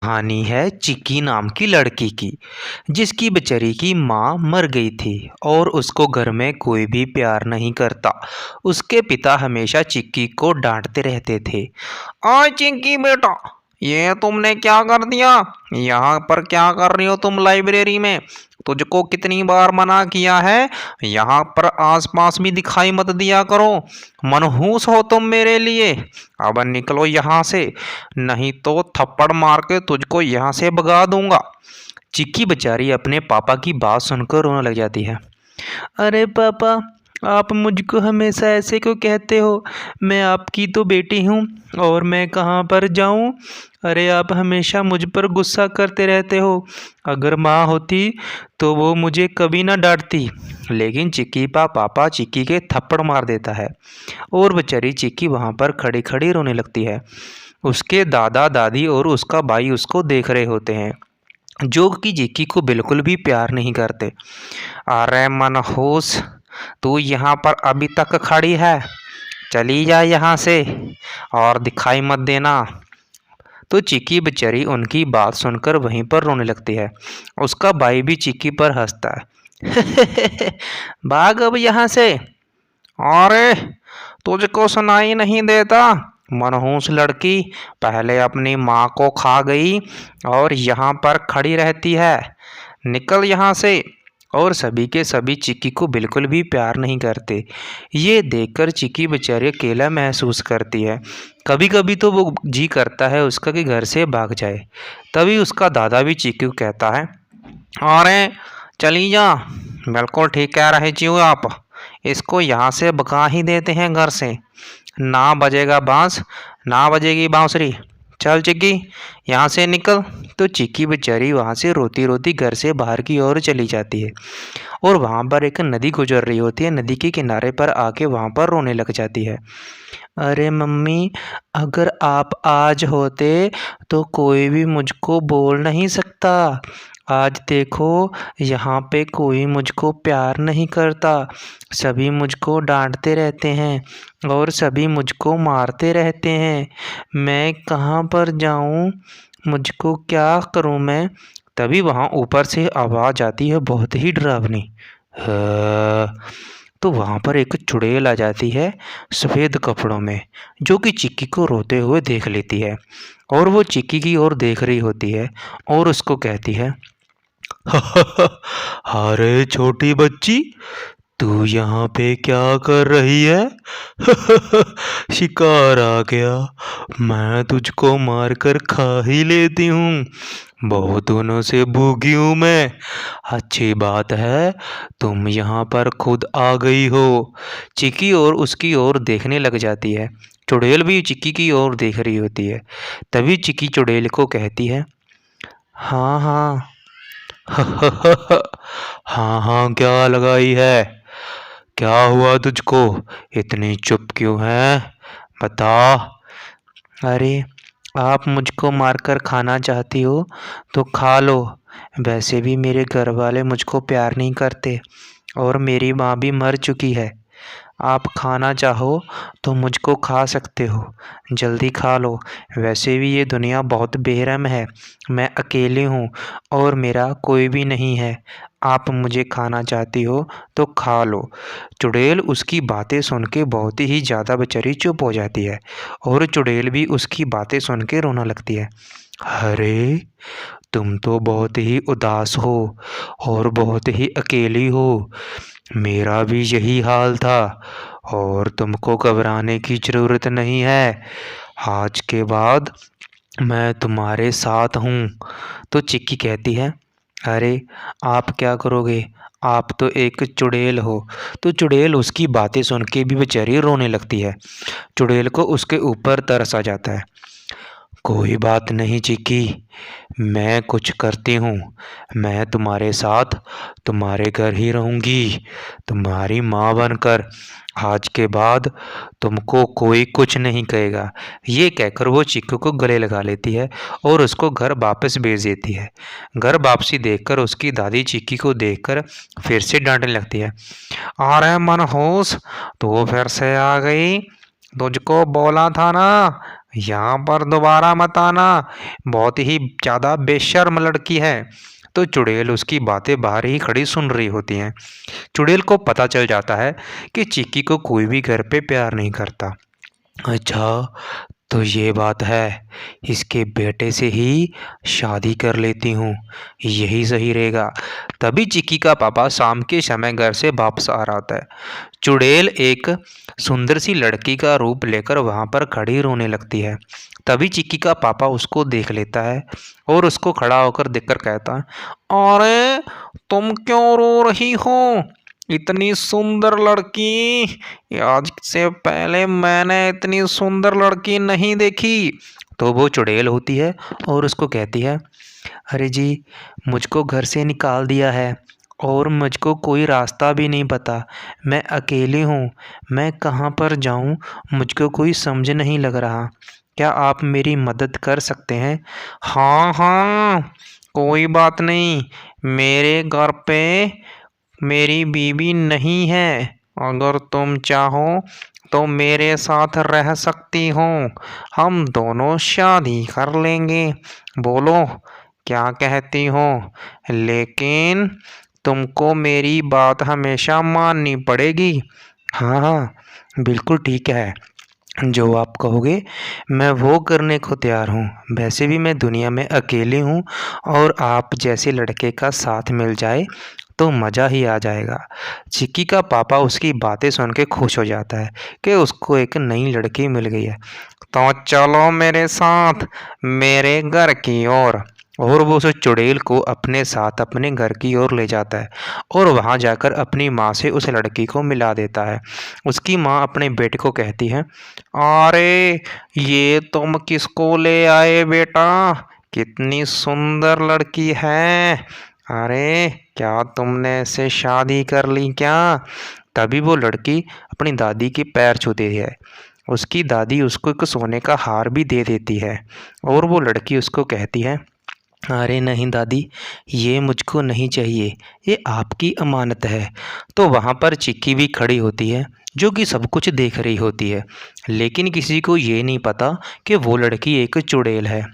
कहानी है चिक्की नाम की लड़की की, जिसकी बेचारी की माँ मर गई थी और उसको घर में कोई भी प्यार नहीं करता। उसके पिता हमेशा चिक्की को डांटते रहते थे। ओए चिक्की बेटा, ये तुमने क्या कर दिया? यहाँ पर क्या कर रही हो तुम लाइब्रेरी में? तुझको कितनी बार मना किया है, यहाँ पर आसपास भी दिखाई मत दिया करो। मनहूस हो तुम मेरे लिए। अब निकलो यहाँ से, नहीं तो थप्पड़ मार के तुझको यहाँ से भगा दूंगा। चिक्की बेचारी अपने पापा की बात सुनकर रोने लग जाती है। अरे पापा, आप मुझको हमेशा ऐसे क्यों कहते हो? मैं आपकी तो बेटी हूँ और मैं कहाँ पर जाऊँ? अरे आप हमेशा मुझ पर गुस्सा करते रहते हो। अगर माँ होती तो वो मुझे कभी ना डांटती। लेकिन चिक्की पापा चिक्की के थप्पड़ मार देता है और बेचारी चिक्की वहाँ पर खड़ी खड़ी रोने लगती है। उसके दादा दादी और उसका भाई उसको देख रहे होते हैं, जो कि चिक्की को बिल्कुल भी प्यार नहीं करते। अरे मनहूस, तू यहाँ पर अभी तक खड़ी है? चली जा यहाँ से और दिखाई मत देना। तो चिक्की बेचारी उनकी बात सुनकर वहीं पर रोने लगती है। उसका भाई भी चिक्की पर हंसता है। भाग अब यहाँ से। अरे तुझको सुनाई नहीं देता? मनहूस लड़की, पहले अपनी माँ को खा गई और यहाँ पर खड़ी रहती है। निकल यहाँ से। और सभी के सभी चिक्की को बिल्कुल भी प्यार नहीं करते। ये देखकर चिक्की बेचारी अकेला महसूस करती है। कभी कभी तो वो जी करता है उसका कि घर से भाग जाए। तभी उसका दादा भी चिक्की को कहता है, अरे चली जा, बिल्कुल ठीक कह रहे जी हो आप। इसको यहाँ से भगा ही देते हैं घर से। ना बजेगा बांस, ना बजेगी बांसुरी। चल चिक्की, यहाँ से निकल। तो चिक्की बेचारी वहाँ से रोती रोती घर से बाहर की ओर चली जाती है और वहाँ पर एक नदी गुजर रही होती है। नदी के किनारे पर आके वहाँ पर रोने लग जाती है। अरे मम्मी, अगर आप आज होते तो कोई भी मुझको बोल नहीं सकता। आज देखो, यहाँ पे कोई मुझको प्यार नहीं करता। सभी मुझको डांटते रहते हैं और सभी मुझको मारते रहते हैं। मैं कहाँ पर जाऊँ? मुझको क्या करूँ मैं? तभी वहाँ ऊपर से आवाज़ आती है बहुत ही डरावनी। तो वहाँ पर एक चुड़ैल आ जाती है सफ़ेद कपड़ों में, जो कि चिक्की को रोते हुए देख लेती है और वो चिक्की की ओर देख रही होती है और उसको कहती है, अरे छोटी बच्ची, तू यहाँ पे क्या कर रही है? शिकार आ गया, मैं तुझको मारकर खा ही लेती हूँ। बहुत दिनों से भूखी हूँ मैं। अच्छी बात है तुम यहाँ पर खुद आ गई हो। चिक्की और उसकी ओर देखने लग जाती है। चुड़ैल भी चिक्की की ओर देख रही होती है। तभी चिक्की चुड़ैल को कहती है, हाँ हाँ। हाँ हाँ क्या लगाई है? क्या हुआ तुझको? इतनी चुप क्यों है? बता। अरे आप मुझको मारकर खाना चाहती हो तो खा लो। वैसे भी मेरे घर वाले मुझको प्यार नहीं करते और मेरी माँ भी मर चुकी है। आप खाना चाहो तो मुझको खा सकते हो, जल्दी खा लो। वैसे भी ये दुनिया बहुत बेरहम है। मैं अकेली हूँ और मेरा कोई भी नहीं है। आप मुझे खाना चाहती हो तो खा लो। चुड़ैल उसकी बातें सुन के बहुत ही ज़्यादा बेचारी चुप हो जाती है और चुड़ैल भी उसकी बातें सुन के रोना लगती है। अरे तुम तो बहुत ही उदास हो और बहुत ही अकेली हो। मेरा भी यही हाल था और तुमको घबराने की ज़रूरत नहीं है। आज के बाद मैं तुम्हारे साथ हूँ। तो चिक्की कहती है, अरे आप क्या करोगे? आप तो एक चुड़ैल हो। तो चुड़ैल उसकी बातें सुन के भी बेचारी रोने लगती है। चुड़ैल को उसके ऊपर तरस आ जाता है। कोई बात नहीं चिक्की, मैं कुछ करती हूँ। मैं तुम्हारे साथ तुम्हारे घर ही रहूँगी, तुम्हारी माँ बनकर। आज के बाद तुमको कोई कुछ नहीं कहेगा। ये कहकर वो चिक्कू को गले लगा लेती है और उसको घर वापस भेज देती है। घर वापसी देखकर उसकी दादी चिक्की को देखकर फिर से डांटने लगती है। अरे मनहूस, तू फिर से आ गई? तुझको बोला था ना यहाँ पर दोबारा मत आना, बहुत ही ज़्यादा बेशर्म लड़की है। तो चुड़ैल उसकी बातें बाहर ही खड़ी सुन रही होती हैं। चुड़ैल को पता चल जाता है कि चिक्की को कोई भी घर पे प्यार नहीं करता। अच्छा, तो ये बात है, इसके बेटे से ही शादी कर लेती हूँ, यही सही रहेगा। तभी चिक्की का पापा शाम के समय घर से वापस आ रहा होता है। चुड़ैल एक सुंदर सी लड़की का रूप लेकर वहाँ पर खड़ी रोने लगती है। तभी चिक्की का पापा उसको देख लेता है और उसको खड़ा होकर देखकर कहता है, अरे तुम क्यों रो रही हो? इतनी सुंदर लड़की, आज से पहले मैंने इतनी सुंदर लड़की नहीं देखी। तो वो चुड़ैल होती है और उसको कहती है, अरे जी, मुझको घर से निकाल दिया है और मुझको कोई रास्ता भी नहीं पता। मैं अकेली हूँ, मैं कहाँ पर जाऊँ, मुझको कोई समझ नहीं लग रहा। क्या आप मेरी मदद कर सकते हैं? हाँ हाँ, कोई बात नहीं, मेरे घर पे मेरी बीवी नहीं है। अगर तुम चाहो तो मेरे साथ रह सकती हो, हम दोनों शादी कर लेंगे। बोलो क्या कहती हो? लेकिन तुमको मेरी बात हमेशा माननी पड़ेगी। हाँ हाँ, बिल्कुल ठीक है, जो आप कहोगे मैं वो करने को तैयार हूँ। वैसे भी मैं दुनिया में अकेली हूँ और आप जैसे लड़के का साथ मिल जाए तो मज़ा ही आ जाएगा। चिक्की का पापा उसकी बातें सुन के खुश हो जाता है कि उसको एक नई लड़की मिल गई है। तो चलो मेरे साथ मेरे घर की ओर। और वो उस चुड़ैल को अपने साथ अपने घर की ओर ले जाता है और वहाँ जाकर अपनी माँ से उस लड़की को मिला देता है। उसकी माँ अपने बेटे को कहती है, अरे ये तुम किसको ले आए बेटा? कितनी सुंदर लड़की है। अरे क्या तुमने इससे शादी कर ली क्या? तभी वो लड़की अपनी दादी के पैर छूती है। उसकी दादी उसको एक सोने का हार भी दे देती है और वो लड़की उसको कहती है, अरे नहीं दादी, ये मुझको नहीं चाहिए, ये आपकी अमानत है। तो वहाँ पर चिक्की भी खड़ी होती है जो कि सब कुछ देख रही होती है, लेकिन किसी को ये नहीं पता कि वो लड़की एक चुड़ैल है।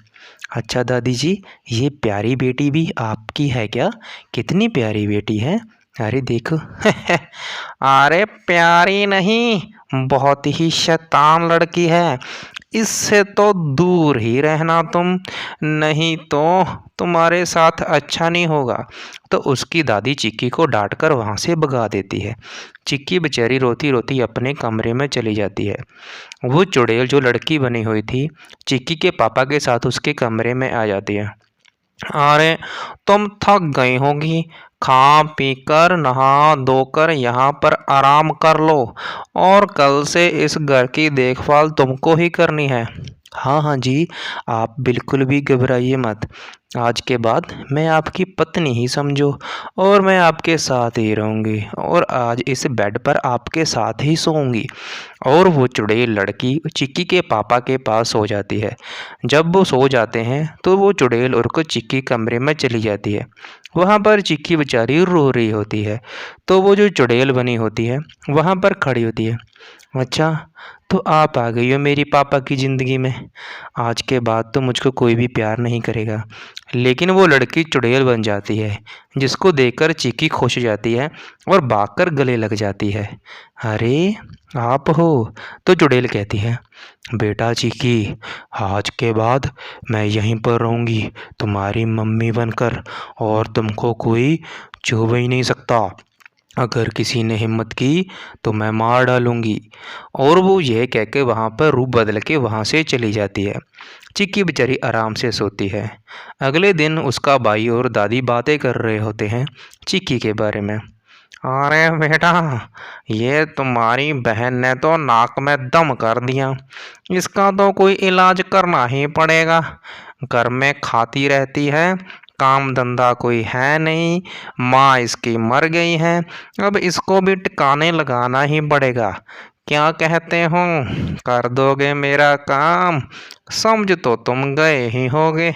अच्छा दादी जी, ये प्यारी बेटी भी आपकी है क्या? कितनी प्यारी बेटी है, अरे देखो। अरे प्यारी नहीं, बहुत ही शैतान लड़की है, इससे तो दूर ही रहना तुम, नहीं तो तुम्हारे साथ अच्छा नहीं होगा। तो उसकी दादी चिक्की को डांट कर वहाँ से भगा देती है। चिक्की बेचारी रोती रोती अपने कमरे में चली जाती है। वो चुड़ैल जो लड़की बनी हुई थी, चिक्की के पापा के साथ उसके कमरे में आ जाती है। अरे तुम थक गई होगी, खा पी कर नहा धोकर यहाँ पर आराम कर लो और कल से इस घर की देखभाल तुमको ही करनी है। हाँ हाँ जी, आप बिल्कुल भी घबराइए मत, आज के बाद मैं आपकी पत्नी ही समझो और मैं आपके साथ ही रहूँगी और आज इस बेड पर आपके साथ ही सोऊंगी। और वो चुड़ैल लड़की चिक्की के पापा के पास सो जाती है। जब वो सो जाते हैं तो वो चुड़ैल और को चिक्की कमरे में चली जाती है। वहाँ पर चिक्की बेचारी रो रही होती है। तो वो जो चुड़ैल बनी होती है वहाँ पर खड़ी होती है। अच्छा, तो आप आ गई हो मेरी पापा की ज़िंदगी में, आज के बाद तो मुझको कोई भी प्यार नहीं करेगा। लेकिन वो लड़की चुड़ैल बन जाती है जिसको देखकर चिक्की खुश हो जाती है और भागकर गले लग जाती है। अरे आप हो? तो चुड़ैल कहती है, बेटा चिक्की, आज के बाद मैं यहीं पर रहूँगी तुम्हारी मम्मी बनकर और तुमको कोई छू ही नहीं सकता। अगर किसी ने हिम्मत की तो मैं मार डालूंगी। और वो यह कह के वहाँ पर रूप बदल के वहाँ से चली जाती है। चिक्की बेचारी आराम से सोती है। अगले दिन उसका भाई और दादी बातें कर रहे होते हैं चिक्की के बारे में। अरे बेटा, ये तुम्हारी बहन ने तो नाक में दम कर दिया, इसका तो कोई इलाज करना ही पड़ेगा। घर में खाती रहती है, काम धंधा कोई है नहीं, माँ इसकी मर गई है, अब इसको भी ठिकाने लगाना ही पड़ेगा। क्या कहते हो, कर दोगे मेरा काम? समझ तो तुम गए ही होगे।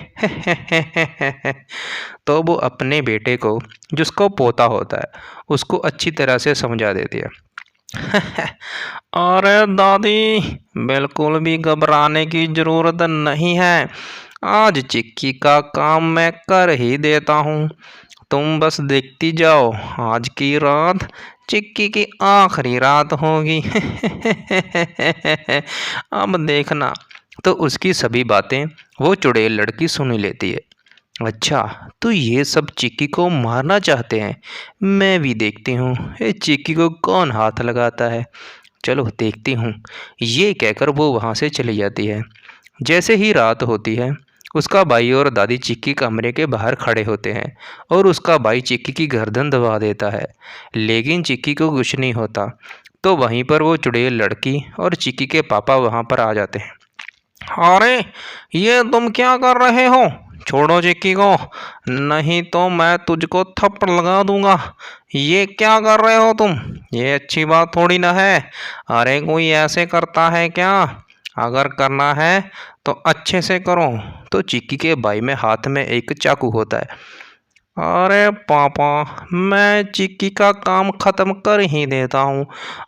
तो वो अपने बेटे को, जिसको पोता होता है, उसको अच्छी तरह से समझा देती है। अरे दादी, बिल्कुल भी घबराने की ज़रूरत नहीं है। आज चिक्की का काम मैं कर ही देता हूँ। तुम बस देखती जाओ, आज की रात चिक्की की आखिरी रात होगी। अब देखना। तो उसकी सभी बातें वो चुड़ैल लड़की सुन लेती है। अच्छा, तो ये सब चिक्की को मारना चाहते हैं। मैं भी देखती हूँ ये चिक्की को कौन हाथ लगाता है। चलो देखती हूँ। ये कहकर वो वहाँ से चली जाती है। जैसे ही रात होती है, उसका भाई और दादी चिक्की कमरे के बाहर खड़े होते हैं और उसका भाई चिक्की की गर्दन दबा देता है, लेकिन चिक्की को कुछ नहीं होता। तो वहीं पर वो चुड़ैल लड़की और चिक्की के पापा वहाँ पर आ जाते हैं। अरे, ये तुम क्या कर रहे हो? छोड़ो चिक्की को, नहीं तो मैं तुझको थप्पड़ लगा दूंगा। ये क्या कर रहे हो तुम? ये अच्छी बात थोड़ी ना है। अरे कोई ऐसे करता है क्या? अगर करना है तो अच्छे से करो। तो चिक्की के भाई में हाथ में एक चाकू होता है। अरे पापा, मैं चिक्की का काम ख़त्म कर ही देता हूँ।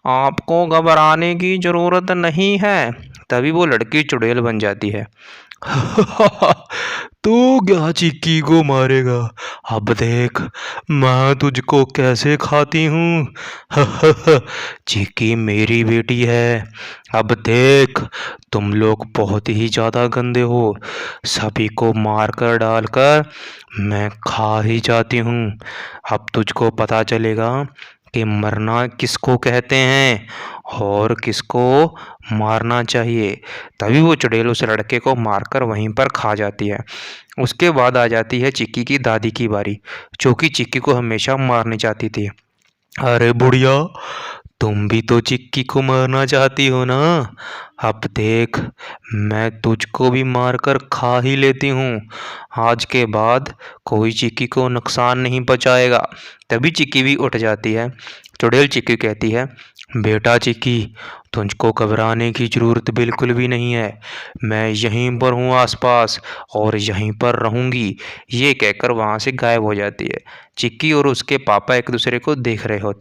आपको घबराने की ज़रूरत नहीं है। तभी वो लड़की चुड़ैल बन जाती है। तू क्या चिक्की को मारेगा? अब देख, मैं तुझको कैसे खाती हूँ। चिक्की मेरी बेटी है। अब देख, तुम लोग बहुत ही ज़्यादा गंदे हो। सभी को मार कर डालकर मैं खा ही जाती हूँ। अब तुझको पता चलेगा कि मरना किसको कहते हैं और किसको मारना चाहिए। तभी वो चुड़ैल उस लड़के को मारकर वहीं पर खा जाती है। उसके बाद आ जाती है चिक्की की दादी की बारी, जो कि चिक्की को हमेशा मारनी चाहती थी। अरे बुढ़िया, तुम भी तो चिक्की को मारना चाहती हो ना? अब देख, मैं तुझको भी मारकर खा ही लेती हूँ। आज के बाद कोई चिक्की को नुकसान नहीं पहुँचाएगा। तभी चिक्की भी उठ जाती है। चुड़ैल चिक्की कहती है, बेटा चिक्की, तुझको घबराने की ज़रूरत बिल्कुल भी नहीं है। मैं यहीं पर हूँ आसपास और यहीं पर रहूँगी। ये कहकर वहाँ से गायब हो जाती है। चिक्की और उसके पापा एक दूसरे को देख रहे होते।